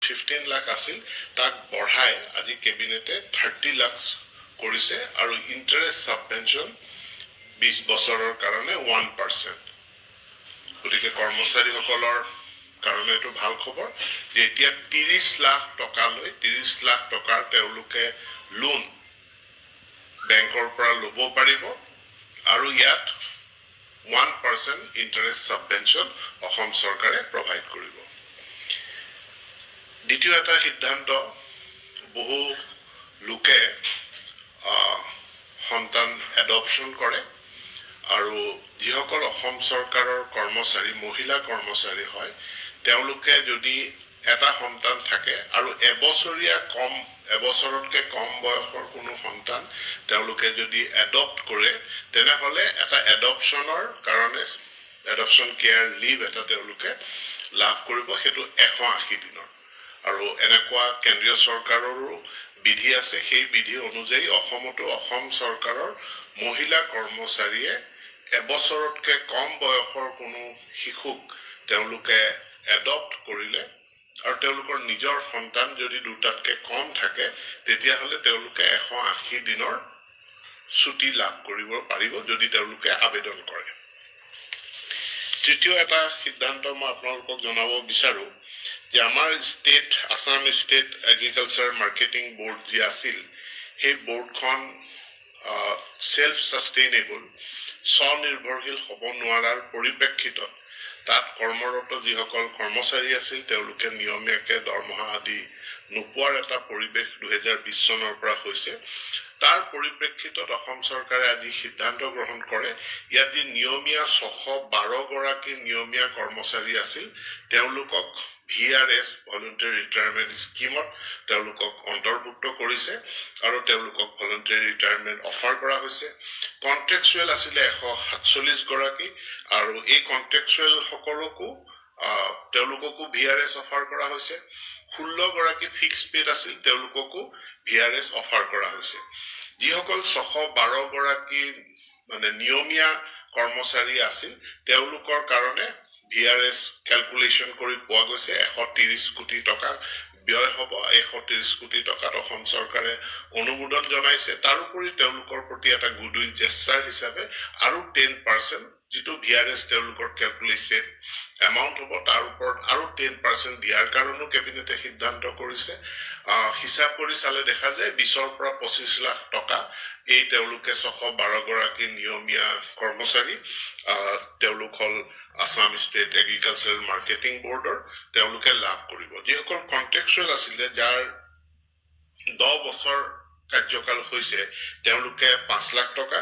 15 লাখ আছিল তাক বঢ়াই আজি কেবিনেটে 30 লাখ কৰিছে আৰু ইন্টাৰেষ্ট সাবভেনশন 20 বছৰৰ কাৰণে 1%। গতিকে কৰ্মচাৰীসকলৰ কাৰণে এটো ভাল খবৰ যে এতিয়া 30 লাখ টকা লৈ 30 লাখ টকাৰ তেওঁলোকে লোন বেংকৰ পৰা লব পাৰিব আৰু ইয়াত 1% ইন্টাৰেষ্ট সাবভেনশন অসম চৰকাৰে প্ৰভাইড কৰিব। দ্বিতীয় এটা সিদ্ধান্ত বহু লোকে সন্তান এডপশন কৰে আৰু যিসকল অসম চৰকাৰৰ কৰ্মচাৰী মহিলা কৰ্মচাৰী হয় তেওঁলোকে যদি এটা সন্তান থাকে আৰু এবছৰতকৈ কম বয়সৰ কোনো সন্তান তেওঁলোকে যদি এডপ্ট কৰে তেনেহলে এটা এডপশনৰ কাৰণে এডপশন কেয়াৰ লিভ এটা তেওঁলোকে লাভ কৰিব হেতু 180 দিনৰ আৰু এনেকুৱা কেন্দ্ৰীয় চৰকাৰৰো বিধি আছে সেই বিধি অনুযায়ী অসমতো অসম চৰকাৰৰ মহিলা কৰ্মচাৰীয়ে এবছৰতকৈ কম বয়সৰ কোনো শিশুক তেওঁলোকে এডপ্ট কৰিলে আৰু তেওঁলোকৰ নিজৰ সন্তান যদি দুটাতকৈ কম থাকে তেতিয়া হলে তেওঁলোকে 180 দিনৰ ছুটি লাভ কৰিব পাৰিব যদি তেওঁলোকে আবেদন কৰে। তৃতীয় এটা সিদ্ধান্ত মই আপোনালোকক জনাব বিচাৰো যে আমাৰ state Assam state agriculture marketing board যি আছিল সেই বোৰ্ডখন সেলফ সাস্টেইনেবল স্বনিৰ্ভৰশীল হ'ব নোৱাৰাৰ পৰিপ্ৰেক্ষিতত তাত কৰ্মৰত যিসকল কৰ্মচাৰী আছিল তেওঁলোকে নিয়মীয়াকৈ দৰমহা আদি নোপোৱাৰ এটা পৰিৱেশ 2020 চনৰ পৰা হৈছে। তাৰ পৰিপ্ৰেক্ষিতত অসম চৰকাৰে আজি সিদ্ধান্ত গ্ৰহণ কৰে ইয়াত যি নিয়মীয়া 612 গৰাকী নিয়মীয়া কৰ্মচাৰী আছিল তেওঁলোকক VRS ভলান্টাৰী ৰিটায়াৰমেন্ট স্কিমত তেওঁলোকক অন্তৰ্ভুক্ত কৰিছে আৰু তেওঁলোকক ভলান্টাৰী ৰিটায়াৰমেন্ট অফাৰ কৰা হৈছে। কন্ট্ৰেকচুৱেল আছিল 147 গৰাকী আৰু এই কন্ট্ৰেকচুৱেল সকলকো তেওঁলোককো VRS অফাৰ কৰা হৈছে। 16 গৰাকী ফিক্স পেড আছিল তেওঁলোককো VRS অফাৰ কৰা হৈছে। যিসকল 612 গৰাকী মানে নিয়মীয়া কৰ্মচাৰী আছিল তেওঁলোকৰ কাৰণে VRS ক্যালকুলেশন কৰি পোৱা গৈছে 130 কোটি টকা ব্যয় হ'ব। 130 কোটি টকা অসম চৰকাৰে অনুমোদন জনাইছে। তাৰোপৰি তেওঁলোকৰ প্ৰতি এটা গুডউইল জেষ্টাৰ হিচাপে আৰু 10% যেটো VRS তেওঁলোকৰ ক্যালকুলেটেড এমাউন্ট হ'ব তাৰ ওপৰত আৰু 10% দিয়াৰ কাৰণেও কেবিনেটে সিদ্ধান্ত কৰিছে। হিসাব কৰি চালে দেখা যায় 20 পৰা 25 লাখ টকা এই তেওঁলোকে 612 গৰাকী নিয়মীয়া কৰ্মচাৰী তেওঁলোক হল আসাম ষ্টেট এগ্ৰিকালচাৰেল মাৰ্কেটিং বোৰ্ডৰ তেওঁলোকে লাভ কৰিব। যিসকল কন্ট্ৰেকচুৱেল আছিল যাৰ 10 বছৰ কাৰ্যকাল হৈছে তেওঁলোকে 5 লাখ টকা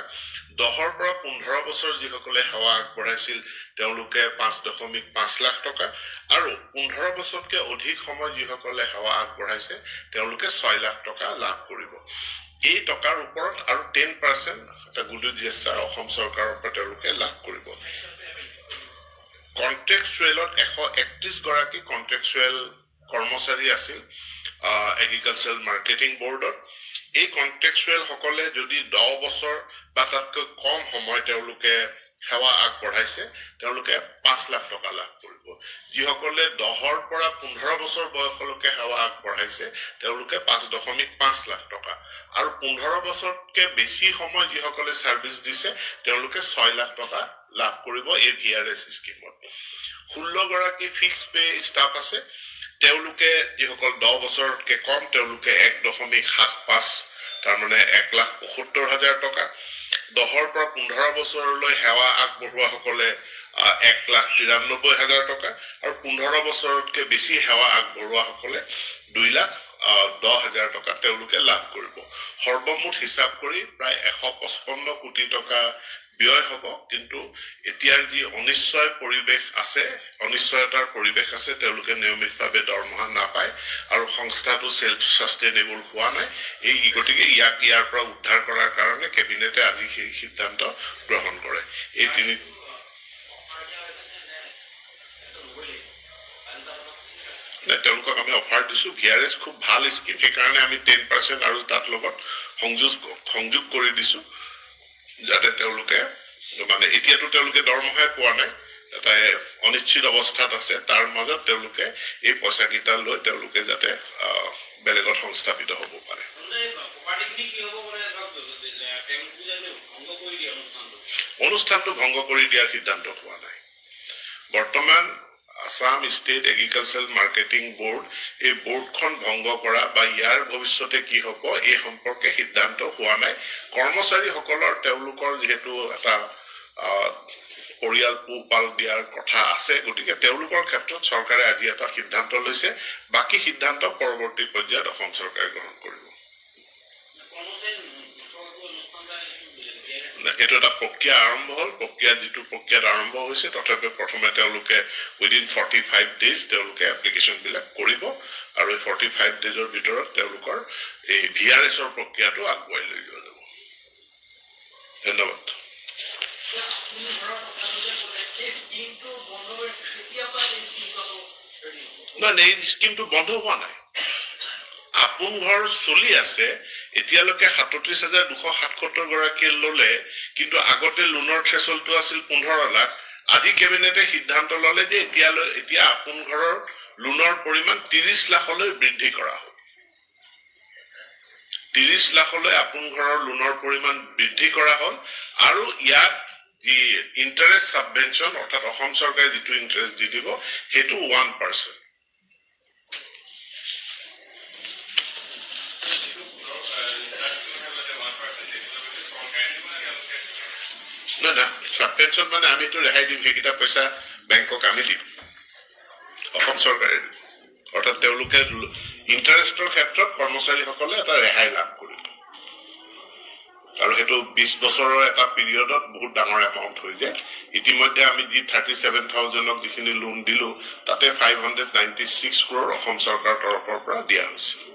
10 পৰা 15 বছৰ যিসকলে সেৱা আগবঢ়াইছিল তেওঁলোকে 5.5 লাখ টকা আৰু 15 বছৰতকৈ অধিক সময় যিসকলে সেৱা আগবঢ়াইছে তেওঁলোকে 6 লাখ টকা লাভ কৰিব। এই টকাৰ ওপৰত আৰু 10% এটা গুডউইল জেষ্টাৰ অসম চৰকাৰৰ পৰা তেওঁলোকে লাভ কৰিব। কন্ট্ৰেকচুৱেলত 131 গৰাকী কন্ট্ৰেকচুৱেল কৰ্মচাৰী আছিল এগ্ৰিকালচাৰেল মাৰ্কেটিং বোৰ্ডত। এই কন্ট্ৰেকচুৱেল সকলে যদি 10 বছৰ বা তাতকৈ কম সময় তেওঁলোকে সেৱা আগবঢ়াইছে তেওঁলোকে 5 লাখ টকা লাভ কৰিব। যিসকলে 10 পৰা 15 বছৰ বয়সলৈকে সেৱা আগবঢ়াইছে তেওঁলোকে 5.5 লাখ টকা আৰু 15 বছৰতকৈ বেছি সময় যিসকলে সাৰ্ভিস দিছে তেওঁলোকে 6 লাখ টকা লাভ কৰিব এই VRS স্কিমত। 16 গৰাকী ফিক্স পে ষ্টাফ আছে তেওঁলোকে যিসকল 10 বছৰতকৈ কম তেওঁলোকে 1.75 তাৰ মানে 1,75,000 টকা। 10 পৰা 15 বছৰলৈ সেৱা আগবঢ়োৱা সকলে 1,93,000 টকা আৰু 15 বছৰতকৈ বেছি সেৱা আগবঢ়োৱা সকলে 2,10,000 টকা তেওঁলোকে লাভ কৰিব। সৰ্বমুঠ হিসাব কৰি প্ৰায় 155 কোটি টকা ব্যয় হ'ব। কিন্তু এতিয়াৰ যি অনিশ্চয় পৰিৱেশ আছে অনিশ্চয়তাৰ পৰিৱেশ আছে তেওঁলোকে নিয়মিতভাৱে দৰমহা নাপায় আৰু সংস্থাটো সেলফ সাস্টেইনেবল হোৱা নাই। এই গতিকে ইয়াৰ পৰা উদ্ধাৰ কৰাৰ কাৰণে কেবিনেটে আজি সেই সিদ্ধান্ত গ্ৰহণ কৰে। এই তিনি তেওঁলোকক আমি অফাৰ দিছো। VRS খুব ভাল স্কিম সেইকাৰণে আমি 10% আৰু তাত লগত সংযোগ কৰি দিছো যাতে তেওঁলোকে মানে এতিয়াতো তেওঁলোকে দৰমহাই পোৱা নাই এটা অনিশ্চিত অৱস্থাত আছে তাৰ মাজত তেওঁলোকে এই পইচাকেইটা লৈ তেওঁলোকে যাতে বেলেগত সংস্থাপিত হ'ব পাৰে অনুষ্ঠানটো ভংগ কৰি দিয়াৰ সিদ্ধান্ত হোৱা নাই বৰ্তমান Assam state agriculture marketing board এই বোৰ্ডখন ভংগ কৰা বা ইয়াৰ ভৱিষ্যতে কি হ'ব এই সম্পৰ্কে সিদ্ধান্ত হোৱা নাই কৰ্মচাৰীসকলৰ তেওঁলোকৰ যেহেতু এটা পৰিয়াল পোহপাল দিয়াৰ কথা আছে গতিকে তেওঁলোকৰ ক্ষেত্ৰত চৰকাৰে আজি এটা সিদ্ধান্ত লৈছে বাকি সিদ্ধান্ত পৰৱৰ্তী পৰ্যায়ত অসম চৰকাৰে গ্ৰহণ কৰিব এইটো এটা প্ৰক্ৰিয়া আৰম্ভ হ'ল প্ৰক্ৰিয়া যিটো প্ৰক্ৰিয়াত আৰম্ভ হৈছে তথাপি প্ৰথমে তেওঁলোকে উইদিন 45 ডেজ তেওঁলোকে এপ্লিকেশ্যন বিলাক কৰিব আৰু এই 45 ডেজৰ ভিতৰত তেওঁলোকৰ এই ভিআৰএছৰ প্ৰক্ৰিয়াটো আগুৱাই লৈ যোৱা যাব ধন্যবাদ এই স্কিমটো বন্ধ হোৱা নাই আপোন ঘৰ চলি আছে এতিয়ালৈকে ৩৭,২৭৭ গৰাকী ললে কিন্তু আগতে লোনৰ থ্ৰেছহোল্ডটো আছিল 15 লাখ আজি কেবিনেটে সিদ্ধান্ত ললে যে এতিয়া আপোন ঘৰৰ লোনৰ পৰিমাণ 30 লাখলৈ বৃদ্ধি কৰা হ'ব 30 লাখলৈ আপোন ঘৰৰ লোনৰ পৰিমাণ বৃদ্ধি কৰা হ'ল আৰু ইয়াত যি ইন্টাৰেষ্ট সাবভেনশন অৰ্থাৎ অসম চৰকাৰে যিটো ইন্টাৰেষ্ট দি দিব হেতু 1% না সাবভেনশন মানে আমি তো ৰেহাই দিম হেকিটা পইচা বেংকক আমি দিম অসম চৰকাৰে অৰ্থাৎ তেওঁলোকে ইন্টাৰেষ্টৰ ক্ষেত্ৰত কৰ্মচাৰীসকলে এটা ৰেহাই লাভ কৰিব আৰু হেতু 20 বছৰৰ এটা পিৰিয়ডত বহুত ডাঙৰ এমাউন্ট হৈ যায় ইতিমধ্যে আমি যি 37,000ক যিখিনি লোন দিলো তাতে 596 crore অসম চৰকাৰৰ তৰফৰ পৰা দিয়া হৈছে